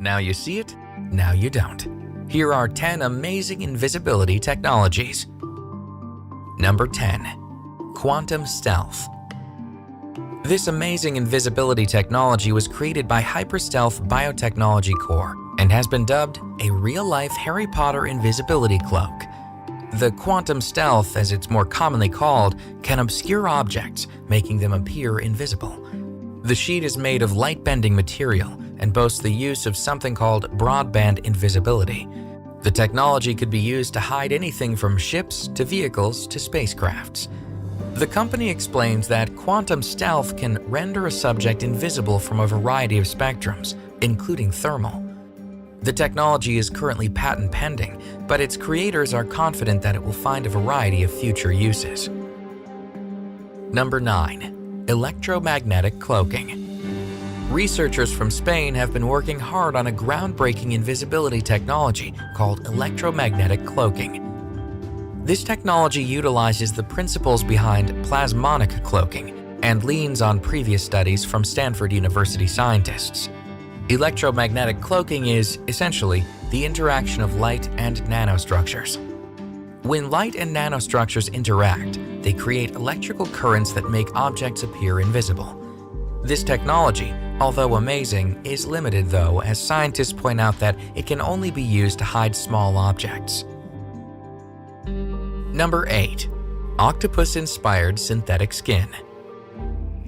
Now you see it, now you don't. Here are 10 amazing invisibility technologies. Number 10. Quantum stealth. This amazing invisibility technology was created by Hyperstealth Biotechnology Corp. and has been dubbed a real-life Harry Potter invisibility cloak. The quantum stealth, as it's more commonly called, can obscure objects, making them appear invisible. The sheet is made of light-bending material and boasts the use of something called broadband invisibility. The technology could be used to hide anything from ships to vehicles to spacecrafts. The company explains that quantum stealth can render a subject invisible from a variety of spectrums, including thermal. The technology is currently patent pending, but its creators are confident that it will find a variety of future uses. Number 9. Electromagnetic cloaking. Researchers from Spain have been working hard on a groundbreaking invisibility technology called electromagnetic cloaking. This technology utilizes the principles behind plasmonic cloaking and leans on previous studies from Stanford University scientists. Electromagnetic cloaking is, essentially, the interaction of light and nanostructures. When light and nanostructures interact, they create electrical currents that make objects appear invisible. This technology, although amazing, is limited though, as scientists point out that it can only be used to hide small objects. Number 8. Octopus-inspired synthetic skin.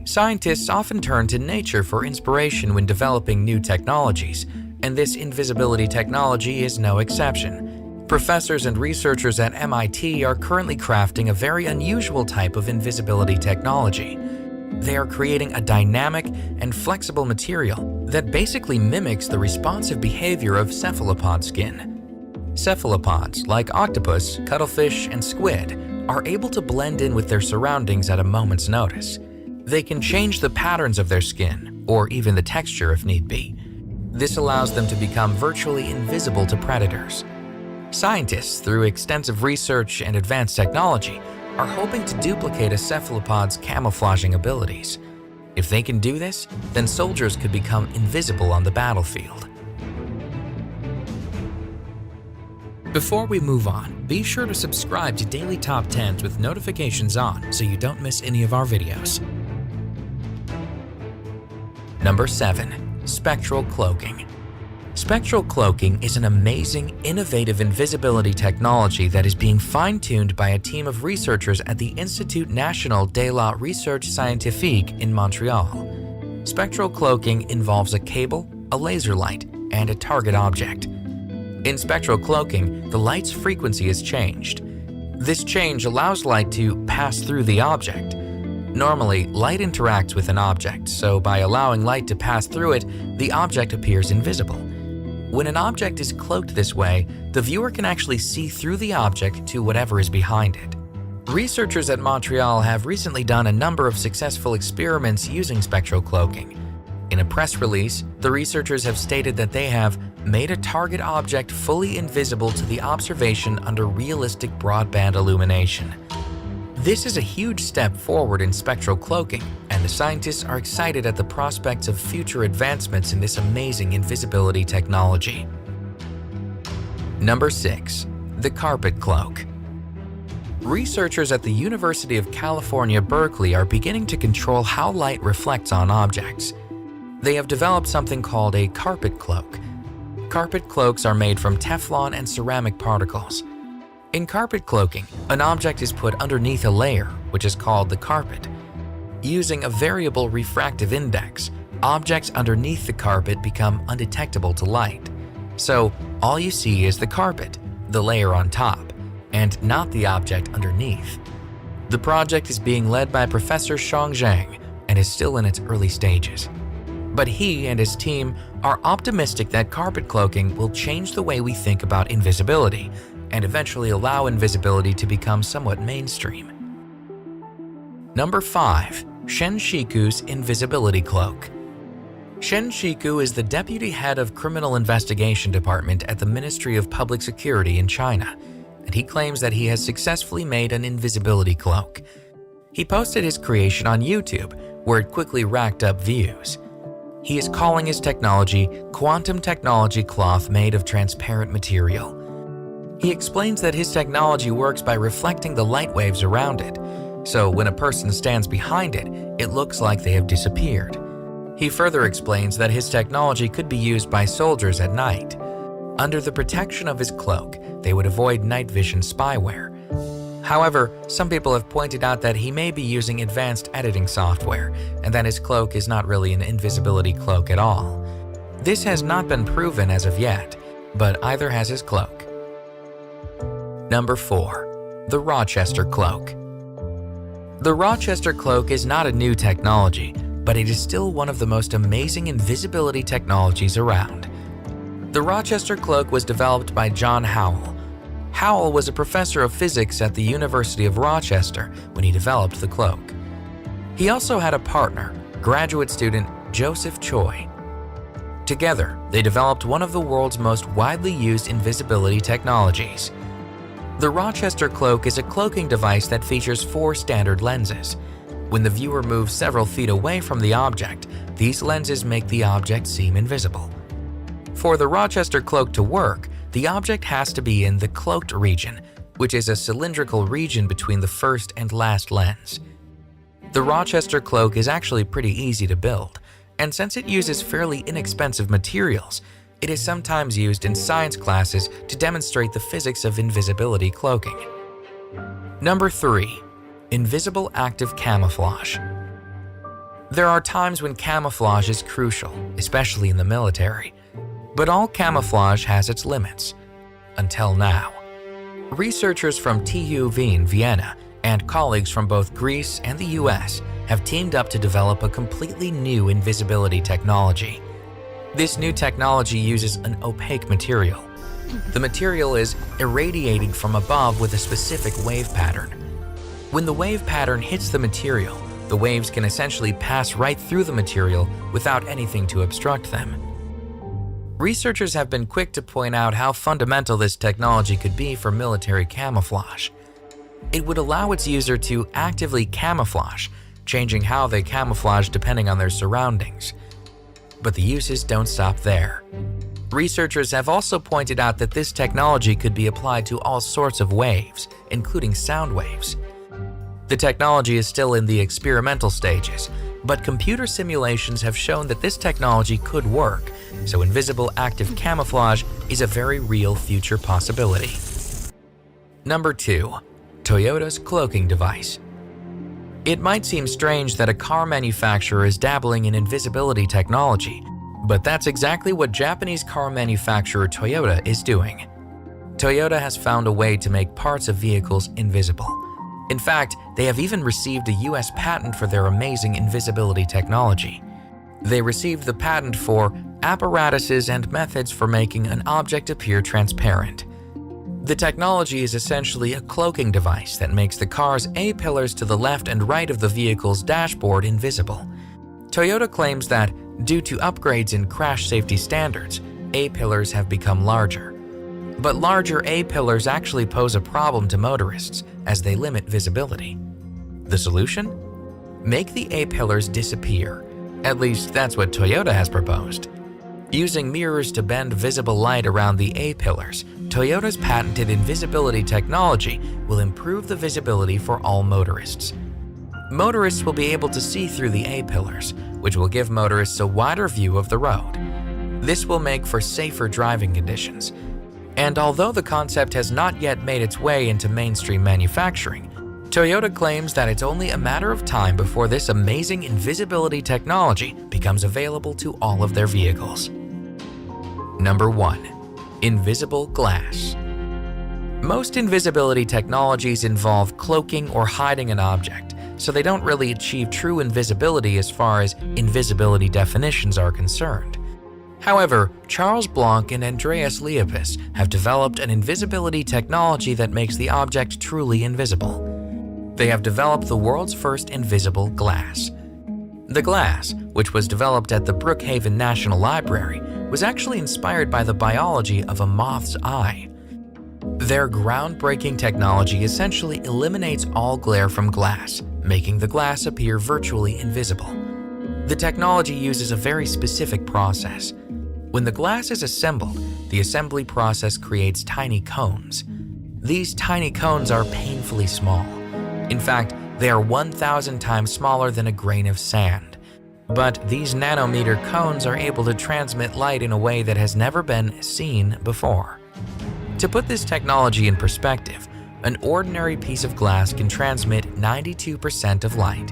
Scientists often turn to nature for inspiration when developing new technologies, and this invisibility technology is no exception. Professors and researchers at MIT are currently crafting a very unusual type of invisibility technology. They are creating a dynamic and flexible material that basically mimics the responsive behavior of cephalopod skin. Cephalopods, like octopus, cuttlefish, and squid, are able to blend in with their surroundings at a moment's notice. They can change the patterns of their skin, or even the texture if need be. This allows them to become virtually invisible to predators. Scientists, through extensive research and advanced technology, are hoping to duplicate a cephalopod's camouflaging abilities. If they can do this, then soldiers could become invisible on the battlefield. Before we move on, be sure to subscribe to Daily Top 10s with notifications on so you don't miss any of our videos. Number 7. Spectral cloaking. Spectral cloaking is an amazing, innovative invisibility technology that is being fine-tuned by a team of researchers at the Institut National de la Recherche Scientifique in Montreal. Spectral cloaking involves a cable, a laser light, and a target object. In spectral cloaking, the light's frequency is changed. This change allows light to pass through the object. Normally, light interacts with an object, so by allowing light to pass through it, the object appears invisible. When an object is cloaked this way, the viewer can actually see through the object to whatever is behind it. Researchers at Montreal have recently done a number of successful experiments using spectral cloaking. In a press release, the researchers have stated that they have made a target object fully invisible to the observation under realistic broadband illumination. This is a huge step forward in spectral cloaking, and the scientists are excited at the prospects of future advancements in this amazing invisibility technology. Number 6. The carpet cloak. Researchers at the University of California, Berkeley are beginning to control how light reflects on objects. They have developed something called a carpet cloak. Carpet cloaks are made from Teflon and ceramic particles. In carpet cloaking, an object is put underneath a layer, which is called the carpet. Using a variable refractive index, objects underneath the carpet become undetectable to light. So, all you see is the carpet, the layer on top, and not the object underneath. The project is being led by Professor Shang Zhang and is still in its early stages. But he and his team are optimistic that carpet cloaking will change the way we think about invisibility and eventually allow invisibility to become somewhat mainstream. Number 5. Shen Shiku's invisibility cloak. Shen Shiku is the deputy head of criminal investigation department at the Ministry of Public Security in China, and he claims that he has successfully made an invisibility cloak. He posted his creation on YouTube, where it quickly racked up views. He is calling his technology quantum technology cloth made of transparent material. He explains that his technology works by reflecting the light waves around it, so when a person stands behind it, it looks like they have disappeared. He further explains that his technology could be used by soldiers at night. Under the protection of his cloak, they would avoid night vision spyware. However, some people have pointed out that he may be using advanced editing software, and that his cloak is not really an invisibility cloak at all. This has not been proven as of yet, but either has his cloak. Number 4. The Rochester Cloak. The Rochester Cloak is not a new technology, but it is still one of the most amazing invisibility technologies around. The Rochester Cloak was developed by John Howell. Howell was a professor of physics at the University of Rochester when he developed the cloak. He also had a partner, graduate student Joseph Choi. Together, they developed one of the world's most widely used invisibility technologies. The Rochester Cloak is a cloaking device that features 4 standard lenses. When the viewer moves several feet away from the object, these lenses make the object seem invisible. For the Rochester Cloak to work, the object has to be in the cloaked region, which is a cylindrical region between the first and last lens. The Rochester Cloak is actually pretty easy to build, and since it uses fairly inexpensive materials, it is sometimes used in science classes to demonstrate the physics of invisibility cloaking. Number 3. Invisible active camouflage. There are times when camouflage is crucial, especially in the military. But all camouflage has its limits. Until now. Researchers from TU Wien, Vienna, and colleagues from both Greece and the US have teamed up to develop a completely new invisibility technology. This new technology uses an opaque material. The material is irradiating from above with a specific wave pattern. When the wave pattern hits the material, the waves can essentially pass right through the material without anything to obstruct them. Researchers have been quick to point out how fundamental this technology could be for military camouflage. It would allow its user to actively camouflage, changing how they camouflage depending on their surroundings. But the uses don't stop there. Researchers have also pointed out that this technology could be applied to all sorts of waves, including sound waves. The technology is still in the experimental stages, but computer simulations have shown that this technology could work, so invisible active camouflage is a very real future possibility. Number 2. Toyota's cloaking device. It might seem strange that a car manufacturer is dabbling in invisibility technology, but that's exactly what Japanese car manufacturer Toyota is doing. Toyota has found a way to make parts of vehicles invisible. In fact, they have even received a US patent for their amazing invisibility technology. They received the patent for apparatuses and methods for making an object appear transparent. The technology is essentially a cloaking device that makes the car's A-pillars to the left and right of the vehicle's dashboard invisible. Toyota claims that, due to upgrades in crash safety standards, A-pillars have become larger. But larger A-pillars actually pose a problem to motorists as they limit visibility. The solution? Make the A-pillars disappear. At least that's what Toyota has proposed. Using mirrors to bend visible light around the A-pillars, Toyota's patented invisibility technology will improve the visibility for all motorists. Motorists will be able to see through the A-pillars, which will give motorists a wider view of the road. This will make for safer driving conditions. And although the concept has not yet made its way into mainstream manufacturing, Toyota claims that it's only a matter of time before this amazing invisibility technology becomes available to all of their vehicles. Number 1. Invisible glass. Most invisibility technologies involve cloaking or hiding an object, so they don't really achieve true invisibility as far as invisibility definitions are concerned. However, Charles Blanc and Andreas Liepis have developed an invisibility technology that makes the object truly invisible. They have developed the world's first invisible glass. The glass, which was developed at the Brookhaven National Library, was actually inspired by the biology of a moth's eye. Their groundbreaking technology essentially eliminates all glare from glass, making the glass appear virtually invisible. The technology uses a very specific process. When the glass is assembled, the assembly process creates tiny cones. These tiny cones are painfully small. In fact, they are 1,000 times smaller than a grain of sand. But these nanometer cones are able to transmit light in a way that has never been seen before. To put this technology in perspective, an ordinary piece of glass can transmit 92% of light,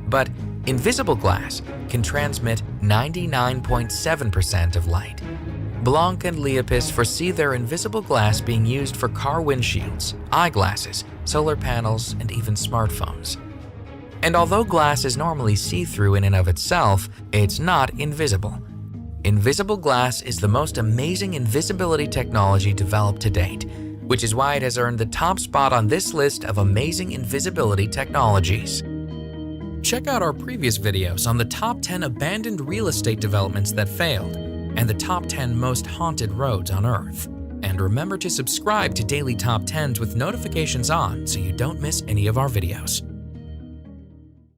but invisible glass can transmit 99.7% of light. Blanc and Liapis foresee their invisible glass being used for car windshields, eyeglasses, solar panels, and even smartphones. And although glass is normally see-through in and of itself, it's not invisible. Invisible glass is the most amazing invisibility technology developed to date, which is why it has earned the top spot on this list of amazing invisibility technologies. Check out our previous videos on the top 10 abandoned real estate developments that failed and the top 10 most haunted roads on Earth. And remember to subscribe to Daily Top 10s with notifications on so you don't miss any of our videos.